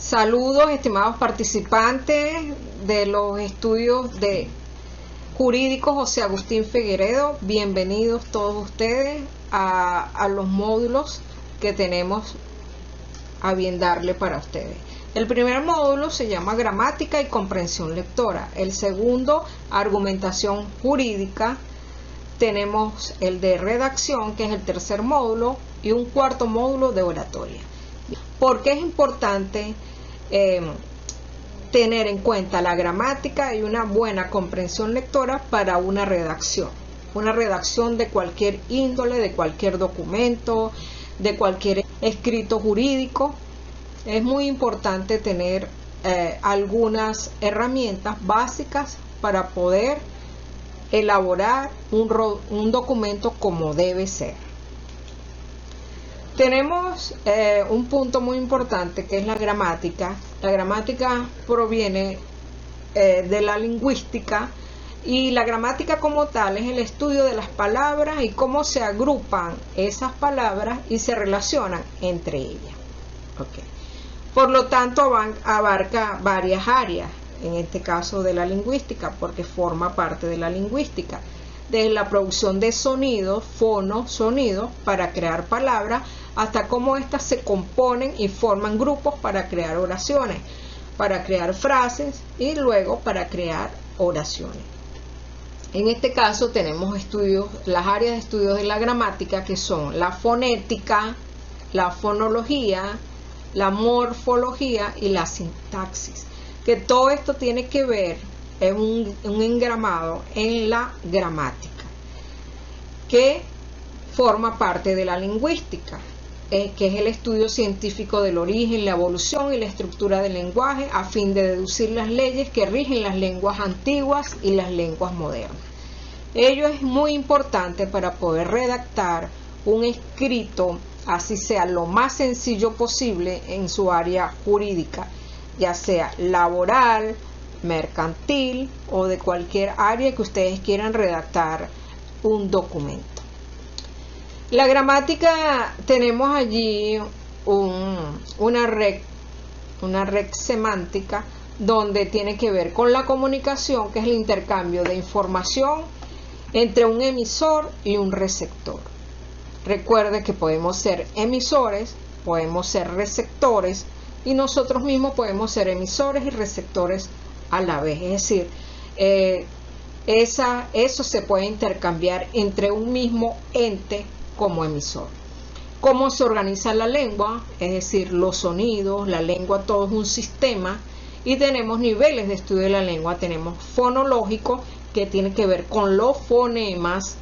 Saludos, estimados participantes de los estudios jurídicos José Agustín Figueredo. Bienvenidos todos ustedes a los módulos que tenemos a bien darle para ustedes. El primer módulo se llama gramática y comprensión lectora. El segundo, argumentación jurídica. Tenemos el de redacción, que es el tercer módulo, y un cuarto módulo de oratoria. ¿Por qué es importante tener en cuenta la gramática y una buena comprensión lectora para una redacción? Una redacción de cualquier índole, de cualquier documento, de cualquier escrito jurídico. Es muy importante tener algunas herramientas básicas para poder elaborar un documento como debe ser. Tenemos un punto muy importante que es la gramática. La gramática proviene de la lingüística, y la gramática como tal es el estudio de las palabras y cómo se agrupan esas palabras y se relacionan entre ellas. Por lo tanto, abarca varias áreas, en este caso de la lingüística, porque forma parte de la lingüística. Desde la producción de sonidos, fono, sonidos, para crear palabras, hasta cómo éstas se componen y forman grupos para crear oraciones, para crear frases y luego para crear oraciones. En este caso tenemos las áreas de estudios de la gramática, que son la fonética, la fonología, la morfología y la sintaxis, que todo esto tiene que ver en un engramado en la gramática, que forma parte de la lingüística, que es el estudio científico del origen, la evolución y la estructura del lenguaje, a fin de deducir las leyes que rigen las lenguas antiguas y las lenguas modernas. Ello es muy importante para poder redactar un escrito, así sea lo más sencillo posible en su área jurídica, ya sea laboral, mercantil o de cualquier área que ustedes quieran redactar un documento. La gramática, tenemos allí una red semántica donde tiene que ver con la comunicación, que es el intercambio de información entre un emisor y un receptor. Recuerde que podemos ser emisores, podemos ser receptores, y nosotros mismos podemos ser emisores y receptores a la vez. Es decir, eso se puede intercambiar entre un mismo ente como emisor. ¿Cómo se organiza la lengua? Es decir, los sonidos, la lengua, todo es un sistema, y tenemos niveles de estudio de la lengua. Tenemos fonológico, que tiene que ver con los fonemas,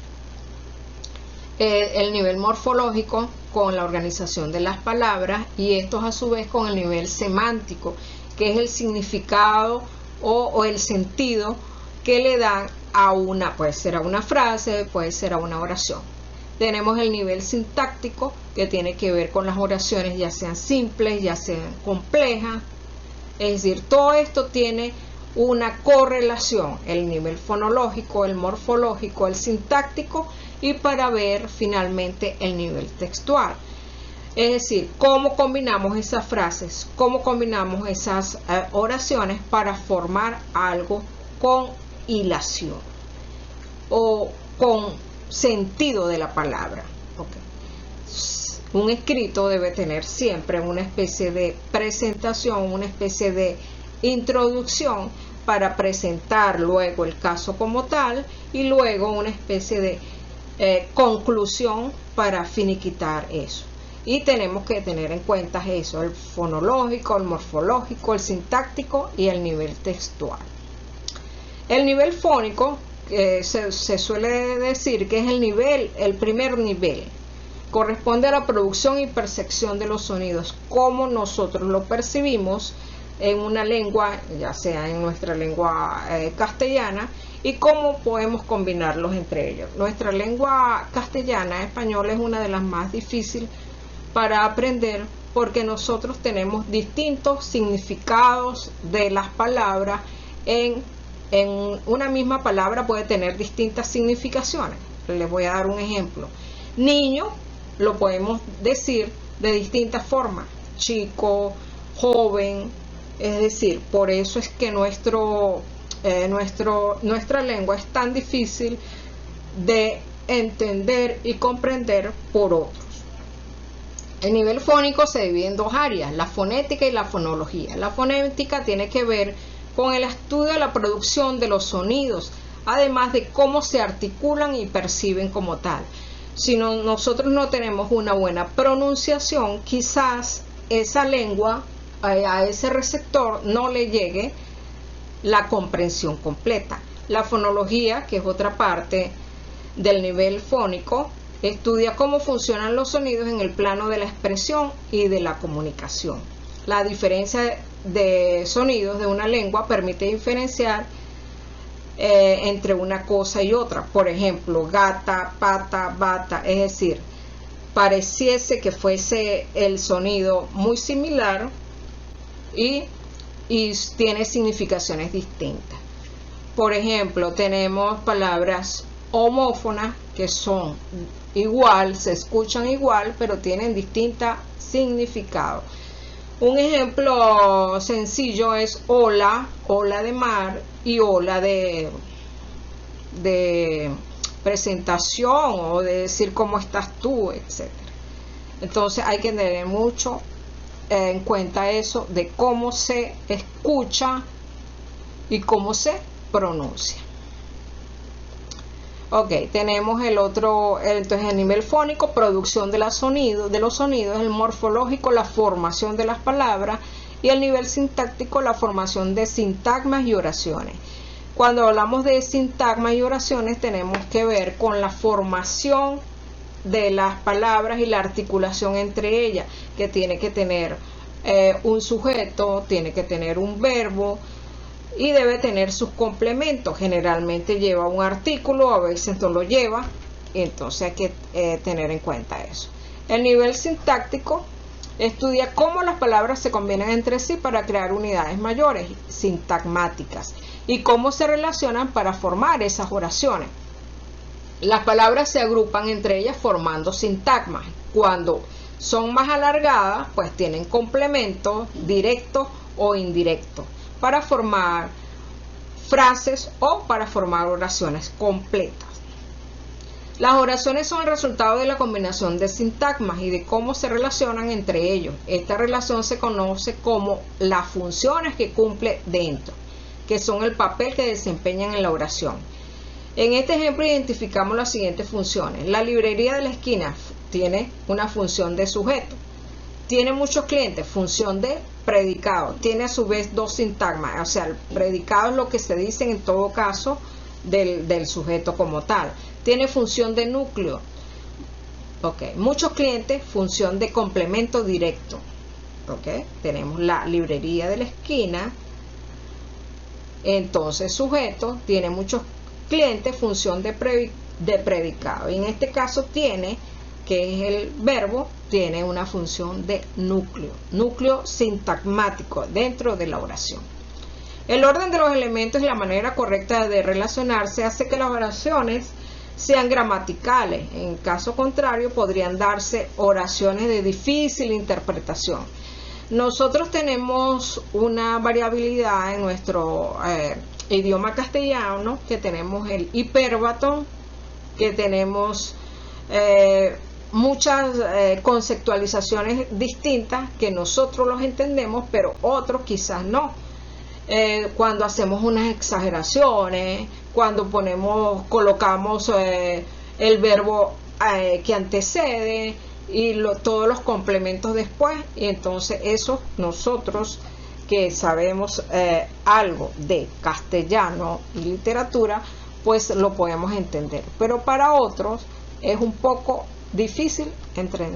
el nivel morfológico con la organización de las palabras, y estos a su vez con el nivel semántico, que es el significado o el sentido que le dan puede ser a una frase, puede ser a una oración. Tenemos el nivel sintáctico, que tiene que ver con las oraciones, ya sean simples, ya sean complejas. Es decir, todo esto tiene una correlación, el nivel fonológico, el morfológico, el sintáctico, y para ver finalmente el nivel textual. Es decir, cómo combinamos esas frases, cómo combinamos esas oraciones para formar algo con hilación o con sentido de la palabra. Un escrito debe tener siempre una especie de presentación, una especie de introducción para presentar luego el caso como tal, y luego una especie de conclusión para finiquitar eso. Y tenemos que tener en cuenta eso: el fonológico, el morfológico, el sintáctico y el nivel textual. El nivel fónico, se suele decir que es el primer nivel, corresponde a la producción y percepción de los sonidos, como nosotros lo percibimos en una lengua, ya sea en nuestra lengua castellana, y cómo podemos combinarlos entre ellos. Nuestra lengua castellana, española, es una de las más difíciles para aprender, porque nosotros tenemos distintos significados de las palabras. En una misma palabra puede tener distintas significaciones. Les voy a dar un ejemplo. Niño lo podemos decir de distintas formas: chico, joven. Es decir, por eso es que nuestra lengua es tan difícil de entender y comprender por otros. El nivel fónico se divide en dos áreas, la fonética y la fonología. La fonética tiene que ver con el estudio de la producción de los sonidos, además de cómo se articulan y perciben como tal. Si nosotros no tenemos una buena pronunciación, quizás esa lengua, a ese receptor no le llegue la comprensión completa. La fonología, que es otra parte del nivel fónico, estudia cómo funcionan los sonidos en el plano de la expresión y de la comunicación. La diferencia de sonidos de una lengua permite diferenciar entre una cosa y otra. Por ejemplo, gata, pata, bata, es decir, pareciese que fuese el sonido muy similar y tiene significaciones distintas. Por ejemplo, tenemos palabras homófonas que son igual, se escuchan igual, pero tienen distinto significado. Un ejemplo sencillo es hola, hola de mar y hola de presentación o de decir cómo estás tú, etc. Entonces hay que tener mucho en cuenta eso de cómo se escucha y cómo se pronuncia. Ok, tenemos el otro, entonces el nivel fónico, producción de los sonidos, el morfológico, la formación de las palabras, y el nivel sintáctico, la formación de sintagmas y oraciones. Cuando hablamos de sintagmas y oraciones tenemos que ver con la formación de las palabras y la articulación entre ellas, que tiene que tener un sujeto, tiene que tener un verbo y debe tener sus complementos. Generalmente lleva un artículo, a veces no lo lleva, y entonces hay que tener en cuenta eso. El nivel sintáctico estudia cómo las palabras se combinan entre sí para crear unidades mayores, sintagmáticas, y cómo se relacionan para formar esas oraciones. Las palabras se agrupan entre ellas formando sintagmas. Cuando son más alargadas, pues tienen complementos directos o indirectos para formar frases o para formar oraciones completas. Las oraciones son el resultado de la combinación de sintagmas y de cómo se relacionan entre ellos. Esta relación se conoce como las funciones que cumple dentro, que son el papel que desempeñan en la oración. En este ejemplo identificamos las siguientes funciones. La librería de la esquina tiene una función de sujeto. Tiene muchos clientes, función de predicado. Tiene a su vez dos sintagmas, o sea, el predicado es lo que se dice en todo caso del sujeto como tal. Tiene función de núcleo. Ok, muchos clientes, función de complemento directo. Ok, tenemos la librería de la esquina. Entonces, sujeto tiene muchos clientes, función de predicado. Y en este caso tiene, que es el verbo, tiene una función de núcleo sintagmático dentro de la oración. El orden de los elementos y la manera correcta de relacionarse hace que las oraciones sean gramaticales. En caso contrario, podrían darse oraciones de difícil interpretación. Nosotros tenemos una variabilidad en nuestro idioma castellano, que tenemos el hipérbato, que tenemos muchas conceptualizaciones distintas que nosotros los entendemos, pero otros quizás no. Cuando hacemos unas exageraciones, cuando colocamos el verbo que antecede y todos los complementos después, y entonces eso nosotros que sabemos algo de castellano y literatura, pues lo podemos entender, pero para otros es un poco difícil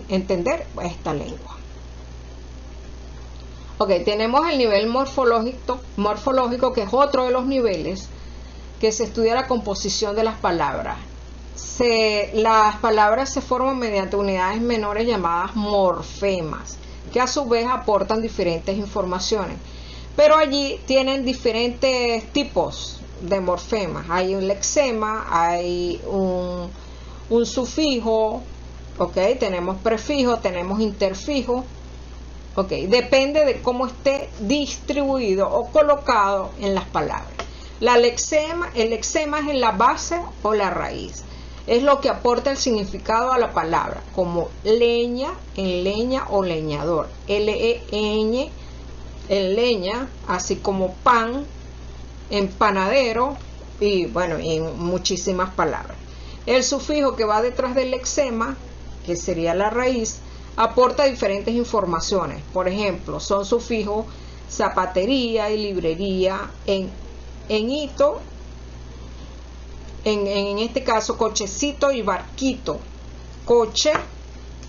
entender esta lengua. Ok, tenemos el nivel morfológico, que es otro de los niveles que se estudia la composición de las palabras. Las palabras se forman mediante unidades menores llamadas morfemas, que a su vez aportan diferentes informaciones, pero allí tienen diferentes tipos de morfemas. Hay un lexema, hay un sufijo, ok, tenemos prefijo, tenemos interfijo, Ok, depende de cómo esté distribuido o colocado en las palabras. El lexema es en la base o la raíz. Es lo que aporta el significado a la palabra, como leña en leña o leñador. L-E-Ñ en leña, así como pan en panadero y bueno, en muchísimas palabras. El sufijo que va detrás del lexema, que sería la raíz, aporta diferentes informaciones. Por ejemplo, son sufijos zapatería y librería, en hito, en este caso cochecito y barquito. Coche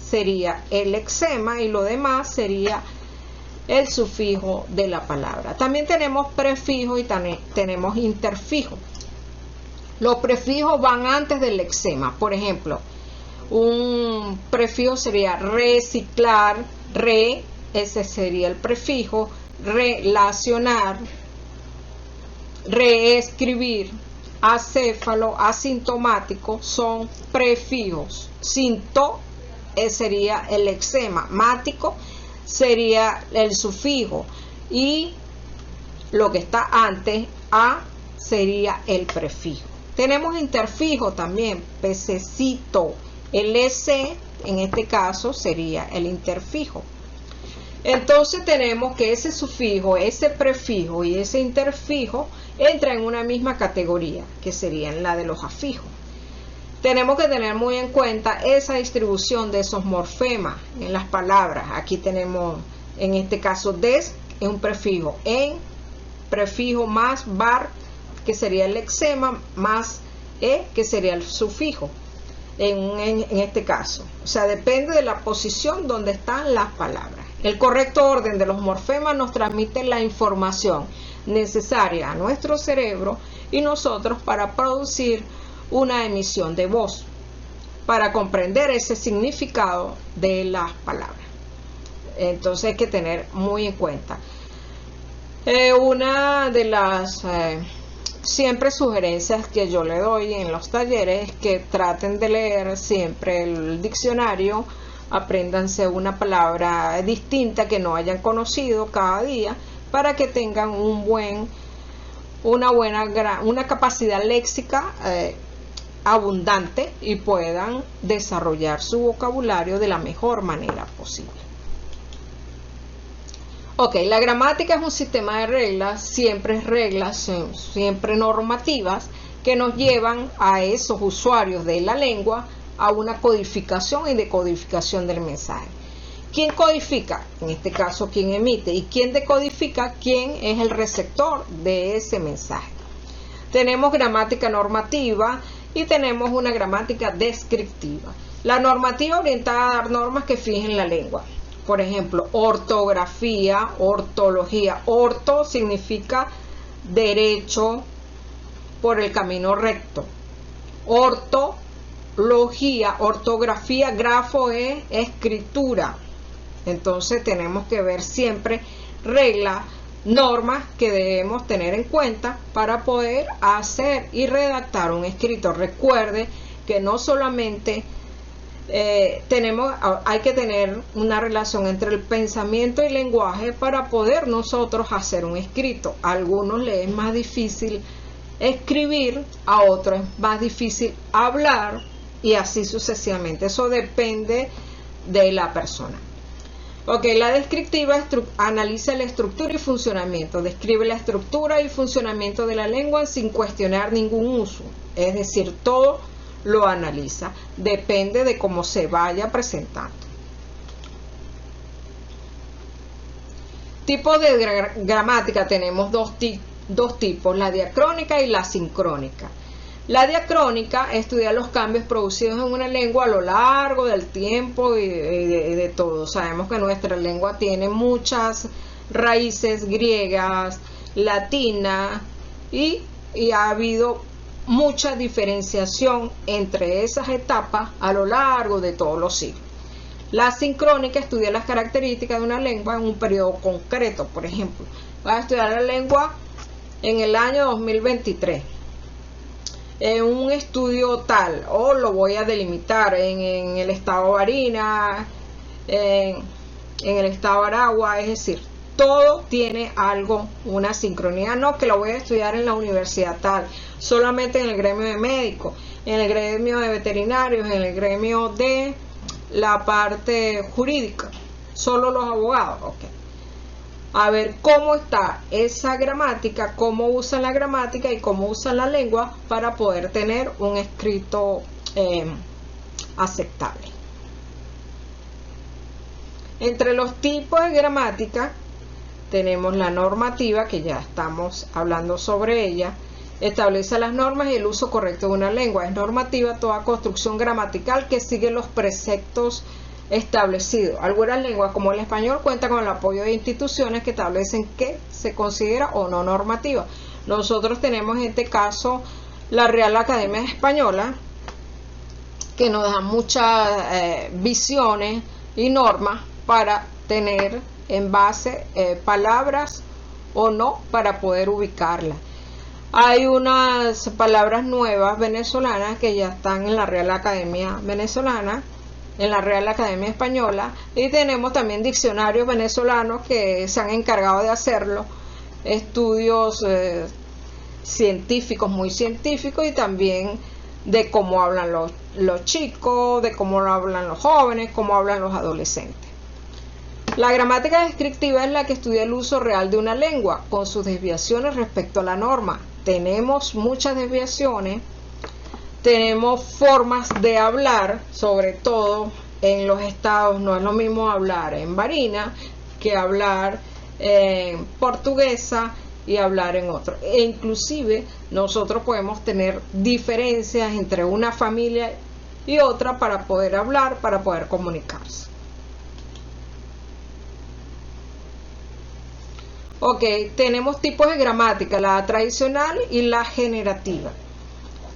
sería el lexema y lo demás sería el sufijo de la palabra. También tenemos prefijo y tenemos interfijo. Los prefijos van antes del lexema. Por ejemplo, un prefijo sería reciclar, ese sería el prefijo. Relacionar, reescribir, acéfalo, asintomático son prefijos. Sinto sería el lexema, mático sería el sufijo y lo que está antes, a, sería el prefijo. Tenemos interfijo también, pececito, el S en este caso sería el interfijo. Entonces tenemos que ese sufijo, ese prefijo y ese interfijo entran en una misma categoría, que sería la de los afijos. Tenemos que tener muy en cuenta esa distribución de esos morfemas en las palabras. Aquí tenemos, en este caso, des es un prefijo, en, prefijo más bar, que sería el lexema, más e, que sería el sufijo, en este caso. O sea, depende de la posición donde están las palabras. El correcto orden de los morfemas nos transmite la información necesaria a nuestro cerebro y nosotros para producir una emisión de voz, para comprender ese significado de las palabras. Entonces hay que tener muy en cuenta. Una de las siempre sugerencias que yo le doy en los talleres es que traten de leer siempre el diccionario, apréndanse una palabra distinta que no hayan conocido cada día para que tengan una capacidad léxica abundante y puedan desarrollar su vocabulario de la mejor manera posible. Ok, la gramática es un sistema de reglas, siempre normativas, que nos llevan a esos usuarios de la lengua a una codificación y decodificación del mensaje. ¿Quién codifica? En este caso, ¿quién emite? ¿Y quién decodifica? ¿Quién es el receptor de ese mensaje? Tenemos gramática normativa y tenemos una gramática descriptiva. La normativa orientada a dar normas que fijen la lengua. Por ejemplo, ortografía, ortología. Orto significa derecho por el camino recto. Ortología, ortografía, grafo es escritura. Entonces tenemos que ver siempre reglas, normas que debemos tener en cuenta para poder hacer y redactar un escrito. Recuerde que no solamente hay que tener una relación entre el pensamiento y el lenguaje para poder nosotros hacer un escrito. A algunos les es más difícil escribir, a otros es más difícil hablar y así sucesivamente. Eso depende de la persona. Ok, la descriptiva analiza la estructura y funcionamiento, describe la estructura y funcionamiento de la lengua sin cuestionar ningún uso, es decir, todo lo analiza, depende de cómo se vaya presentando. Tipos de gramática tenemos dos tipos, la diacrónica y la sincrónica. La diacrónica estudia los cambios producidos en una lengua a lo largo del tiempo y de todo. Sabemos que nuestra lengua tiene muchas raíces griegas, latinas y ha habido mucha diferenciación entre esas etapas a lo largo de todos los siglos. La sincrónica estudia las características de una lengua en un periodo concreto. Por ejemplo, va a estudiar la lengua en el año 2023. En un estudio tal, o lo voy a delimitar en el estado Barinas, en el estado Aragua, es decir, todo tiene algo, una sincronía. No que lo voy a estudiar en la universidad tal, solamente en el gremio de médicos, en el gremio de veterinarios, en el gremio de la parte jurídica, solo los abogados. Okay. A ver cómo está esa gramática, cómo usan la gramática y cómo usan la lengua para poder tener un escrito aceptable. Entre los tipos de gramática tenemos la normativa, que ya estamos hablando sobre ella. Establece las normas y el uso correcto de una lengua. Es normativa toda construcción gramatical que sigue los preceptos establecidos. Algunas lenguas, como el español, cuentan con el apoyo de instituciones que establecen qué se considera o no normativa. Nosotros tenemos en este caso la Real Academia Española, que nos da muchas visiones y normas para tener en base palabras o no, para poder ubicarlas. Hay unas palabras nuevas venezolanas que ya están en la Real Academia Venezolana, en la Real Academia Española, y tenemos también diccionarios venezolanos que se han encargado de hacerlo, estudios científicos, muy científicos, y también de cómo hablan los chicos, de cómo hablan los jóvenes, cómo hablan los adolescentes. La gramática descriptiva es la que estudia el uso real de una lengua, con sus desviaciones respecto a la norma. Tenemos muchas desviaciones, tenemos formas de hablar, sobre todo en los estados. No es lo mismo hablar en Barinas que hablar en portuguesa y hablar en otro. E inclusive nosotros podemos tener diferencias entre una familia y otra para poder hablar, para poder comunicarse. Ok, tenemos tipos de gramática, la tradicional y la generativa.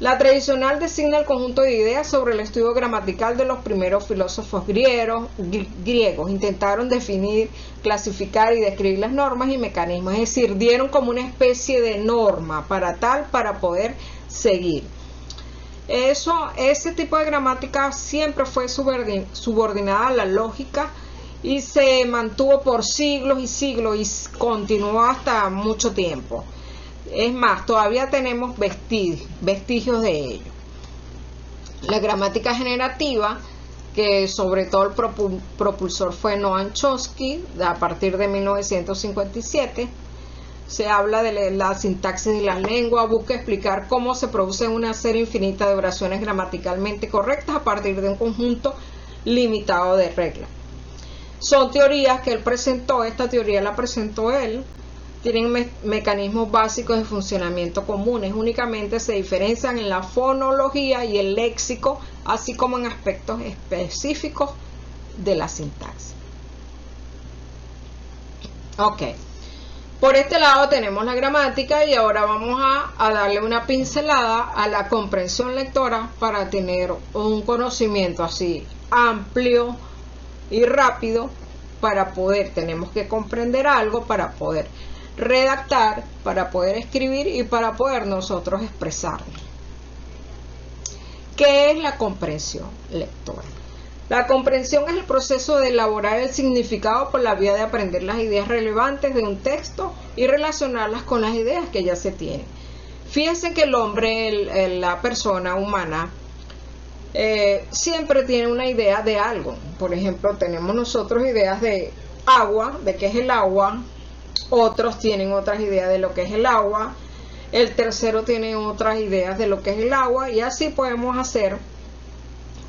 La tradicional designa el conjunto de ideas sobre el estudio gramatical de los primeros filósofos griegos. Intentaron definir, clasificar y describir las normas y mecanismos, es decir, dieron como una especie de norma para poder seguir. Ese tipo de gramática siempre fue subordinada a la lógica y se mantuvo por siglos y siglos y continuó hasta mucho tiempo. Es más, todavía tenemos vestigios de ello. La gramática generativa, que sobre todo el propulsor fue Noam Chomsky, a partir de 1957, se habla de la sintaxis de las lenguas, busca explicar cómo se produce una serie infinita de oraciones gramaticalmente correctas a partir de un conjunto limitado de reglas. Son teorías que él presentó, esta teoría la presentó él, tienen mecanismos básicos de funcionamiento comunes, únicamente se diferencian en la fonología y el léxico, así como en aspectos específicos de la sintaxis. Ok, por este lado tenemos la gramática y ahora vamos a darle una pincelada a la comprensión lectora para tener un conocimiento así amplio y rápido. Tenemos que comprender algo para poder redactar, para poder escribir y para poder nosotros expresarnos. ¿Qué es la comprensión lectora? La comprensión es el proceso de elaborar el significado por la vía de aprender las ideas relevantes de un texto y relacionarlas con las ideas que ya se tienen. Fíjense que el hombre, la persona humana, siempre tiene una idea de algo. Por ejemplo, tenemos nosotros ideas de agua, de qué es el agua, otros tienen otras ideas de lo que es el agua, el tercero tiene otras ideas de lo que es el agua, y así podemos hacer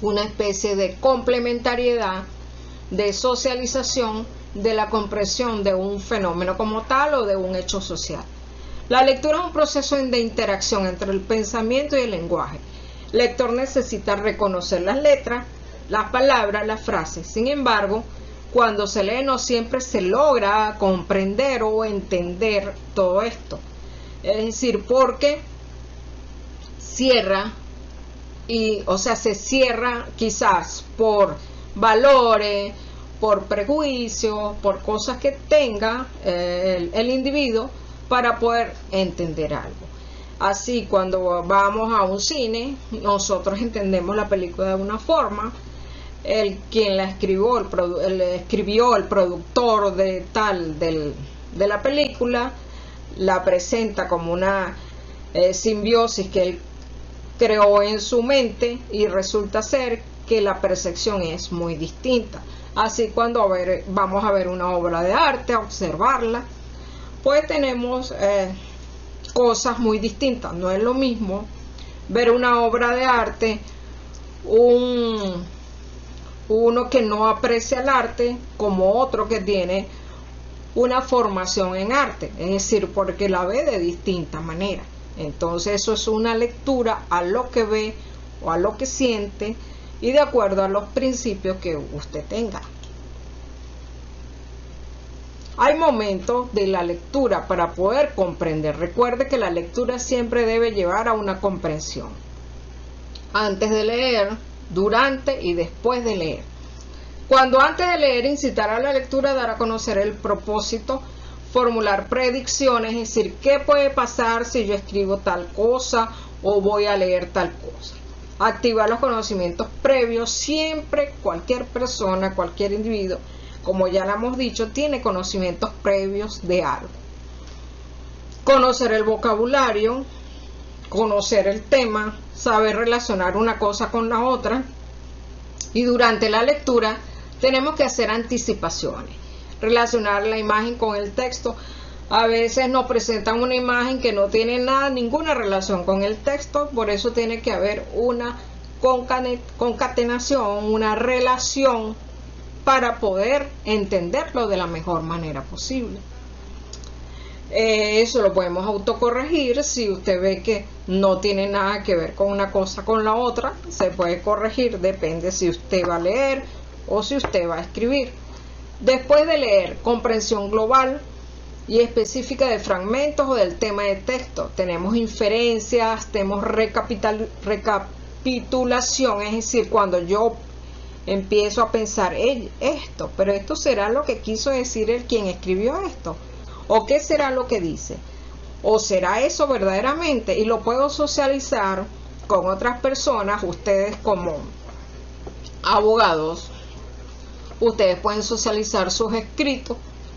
una especie de complementariedad, de socialización de la comprensión de un fenómeno como tal o de un hecho social. La lectura es un proceso de interacción entre el pensamiento y el lenguaje. El lector necesita reconocer las letras, las palabras, las frases. Sin embargo, cuando se lee no siempre se logra comprender o entender todo esto. Es decir, porque se cierra quizás por valores, por prejuicios, por cosas que tenga el individuo para poder entender algo. Así, cuando vamos a un cine, nosotros entendemos la película de una forma, quien la escribió, el productor de la película, la presenta como una simbiosis que él creó en su mente, y resulta ser que la percepción es muy distinta. Así cuando vamos a ver una obra de arte, a observarla, pues tenemos cosas muy distintas. No es lo mismo ver una obra de arte, uno que no aprecia el arte, como otro que tiene una formación en arte, es decir, porque la ve de distinta manera. Entonces eso es una lectura a lo que ve o a lo que siente, y de acuerdo a los principios que usted tenga. Hay momentos de la lectura para poder comprender. Recuerde que la lectura siempre debe llevar a una comprensión. Antes de leer, durante y después de leer. Cuando antes de leer incitar a la lectura, dar a conocer el propósito, formular predicciones, es decir, qué puede pasar si yo escribo tal cosa o voy a leer tal cosa. Activar los conocimientos previos. Siempre cualquier persona, cualquier individuo, como ya lo hemos dicho, tiene conocimientos previos de algo. Conocer el vocabulario, conocer el tema, saber relacionar una cosa con la otra. Y durante la lectura tenemos que hacer anticipaciones, relacionar la imagen con el texto. A veces nos presentan una imagen que no tiene ninguna relación con el texto, por eso tiene que haber una concatenación, una relación, para poder entenderlo de la mejor manera posible. Eso lo podemos autocorregir. Si usted ve que no tiene nada que ver con una cosa con la otra, se puede corregir, depende si usted va a leer o si usted va a escribir. Después de leer, comprensión global y específica de fragmentos o del tema de texto. Tenemos inferencias, tenemos recapitulación, es decir, cuando yo empiezo a pensar pero esto será lo que quiso decir el quien escribió esto, o qué será lo que dice, o será eso verdaderamente, y lo puedo socializar con otras personas. Ustedes como abogados, ustedes pueden socializar sus escritos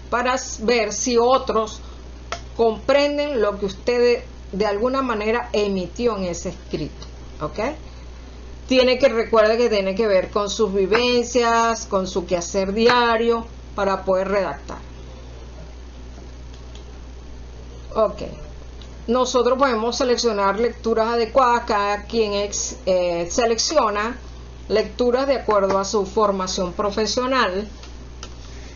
para ver si otros comprenden lo que usted de alguna manera emitió en ese escrito, ¿ok? Recuerde que tiene que ver con sus vivencias, con su quehacer diario, para poder redactar. Ok. Nosotros podemos seleccionar lecturas adecuadas. Cada quien selecciona lecturas de acuerdo a su formación profesional.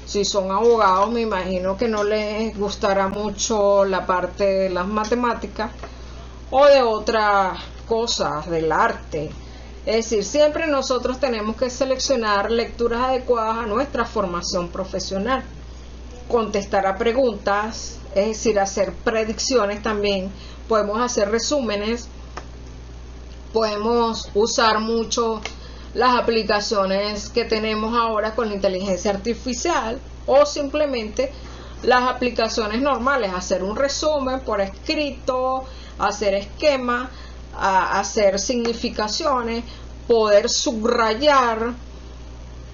Si son abogados, me imagino que no les gustará mucho la parte de las matemáticas o de otras cosas, del arte. Es decir, siempre nosotros tenemos que seleccionar lecturas adecuadas a nuestra formación profesional. Contestar a preguntas, es decir, hacer predicciones también. Podemos hacer resúmenes. Podemos usar mucho las aplicaciones que tenemos ahora con la inteligencia artificial, o simplemente las aplicaciones normales. Hacer un resumen por escrito, hacer esquemas, a hacer significaciones, poder subrayar,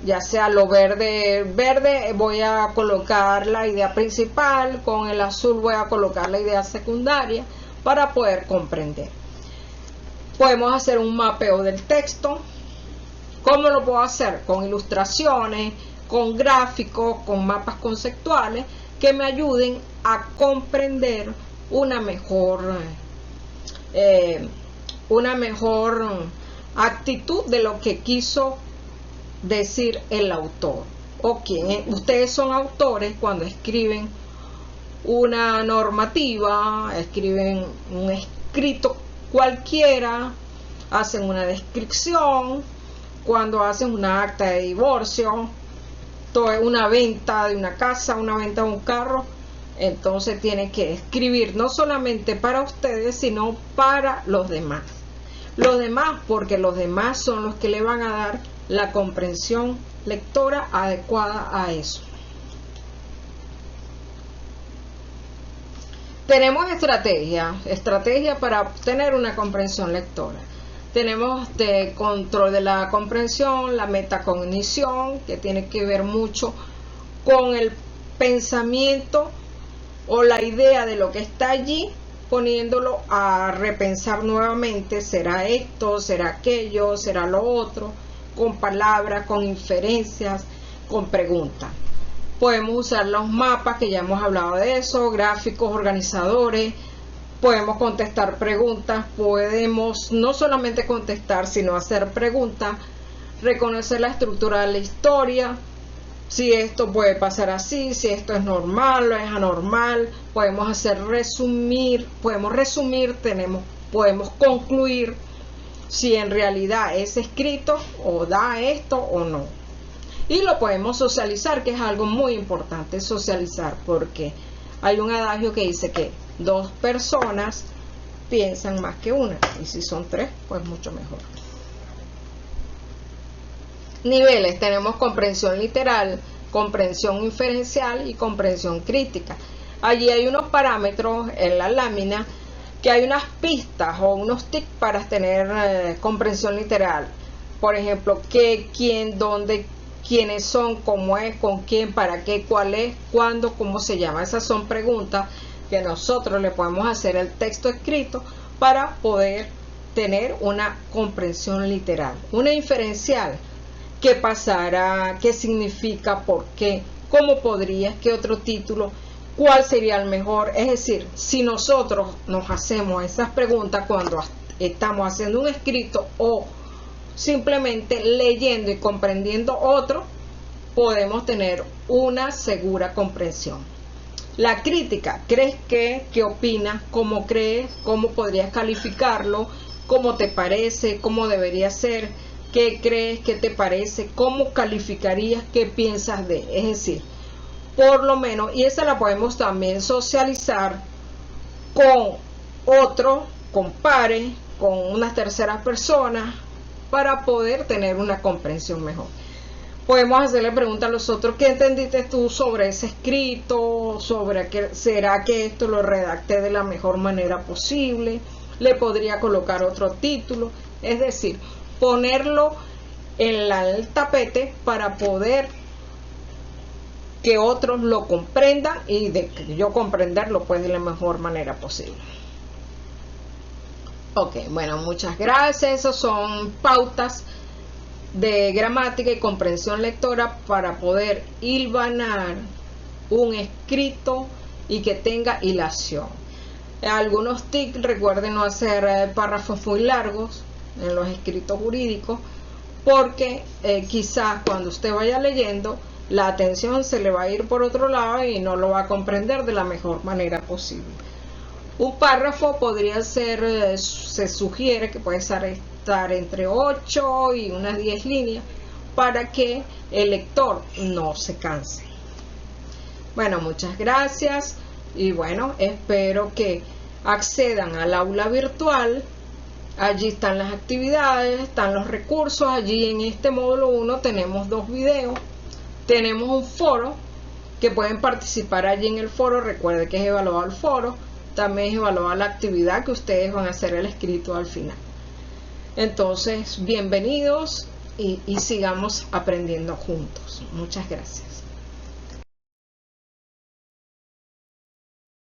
ya sea lo verde voy a colocar la idea principal, con el azul voy a colocar la idea secundaria, para poder comprender. Podemos hacer un mapeo del texto. ¿Cómo lo puedo hacer? Con ilustraciones, con gráficos, con mapas conceptuales que me ayuden a comprender una mejor actitud de lo que quiso decir el autor, o quien ustedes son autores cuando escriben una normativa, escriben un escrito cualquiera, hacen una descripción, cuando hacen una acta de divorcio, una venta de una casa, una venta de un carro. Entonces tienen que escribir no solamente para ustedes, sino para los demás. Porque los demás son los que le van a dar la comprensión lectora adecuada a eso. Tenemos estrategia para obtener una comprensión lectora. Tenemos control de la comprensión, la metacognición, que tiene que ver mucho con el pensamiento o la idea de lo que está allí, poniéndolo a repensar nuevamente. ¿Será esto? ¿Será aquello? ¿Será lo otro? Con palabras, con inferencias, con preguntas. Podemos usar los mapas, que ya hemos hablado de eso, gráficos, organizadores. Podemos contestar preguntas, podemos no solamente contestar, sino hacer preguntas, reconocer la estructura de la historia, si esto puede pasar así, si esto es normal o es anormal. Podemos resumir, podemos concluir si en realidad es escrito o da esto o no. Y lo podemos socializar, que es algo muy importante, socializar, porque hay un adagio que dice que 2 personas piensan más que una, y si son 3, pues mucho mejor. Niveles: tenemos comprensión literal, comprensión inferencial y comprensión crítica. Allí hay unos parámetros en la lámina, que hay unas pistas o unos tics para tener comprensión literal. Por ejemplo, qué, quién, dónde, quiénes son, cómo es, con quién, para qué, cuál es, cuándo, cómo se llama. Esas son preguntas que nosotros le podemos hacer al texto escrito para poder tener una comprensión literal. Una inferencial: ¿qué pasará? ¿Qué significa? ¿Por qué? ¿Cómo podría? ¿Qué otro título? ¿Cuál sería el mejor? Es decir, si nosotros nos hacemos esas preguntas cuando estamos haciendo un escrito o simplemente leyendo y comprendiendo otro, podemos tener una segura comprensión. La crítica: ¿crees que? ¿Qué opinas? ¿Cómo crees? ¿Cómo podrías calificarlo? ¿Cómo te parece? ¿Cómo debería ser? ¿Qué crees? ¿Qué te parece? ¿Cómo calificarías? ¿Qué piensas de? Es decir, por lo menos, y esa la podemos también socializar con otro, con pares, con unas terceras personas, para poder tener una comprensión mejor. Podemos hacerle preguntas a los otros: ¿qué entendiste tú sobre ese escrito? ¿Será que esto lo redacté de la mejor manera posible? ¿Le podría colocar otro título? Es decir, ponerlo en el tapete para poder que otros lo comprendan y de yo comprenderlo pues de la mejor manera posible. Ok, bueno, muchas gracias. Esas son pautas de gramática y comprensión lectora para poder hilvanar un escrito y que tenga hilación. Algunos tips: recuerden no hacer párrafos muy largos en los escritos jurídicos, porque quizás cuando usted vaya leyendo, la atención se le va a ir por otro lado y no lo va a comprender de la mejor manera posible. Un párrafo podría ser, se sugiere que puede estar entre 8 y unas 10 líneas, para que el lector no se canse. Bueno, muchas gracias, y bueno, espero que accedan al aula virtual. Allí están las actividades, están los recursos. Allí en este módulo 1 tenemos 2 videos, tenemos un foro que pueden participar allí en el foro. Recuerde que es evaluado el foro, también es evaluada la actividad que ustedes van a hacer el escrito al final. Entonces, bienvenidos y sigamos aprendiendo juntos. Muchas gracias.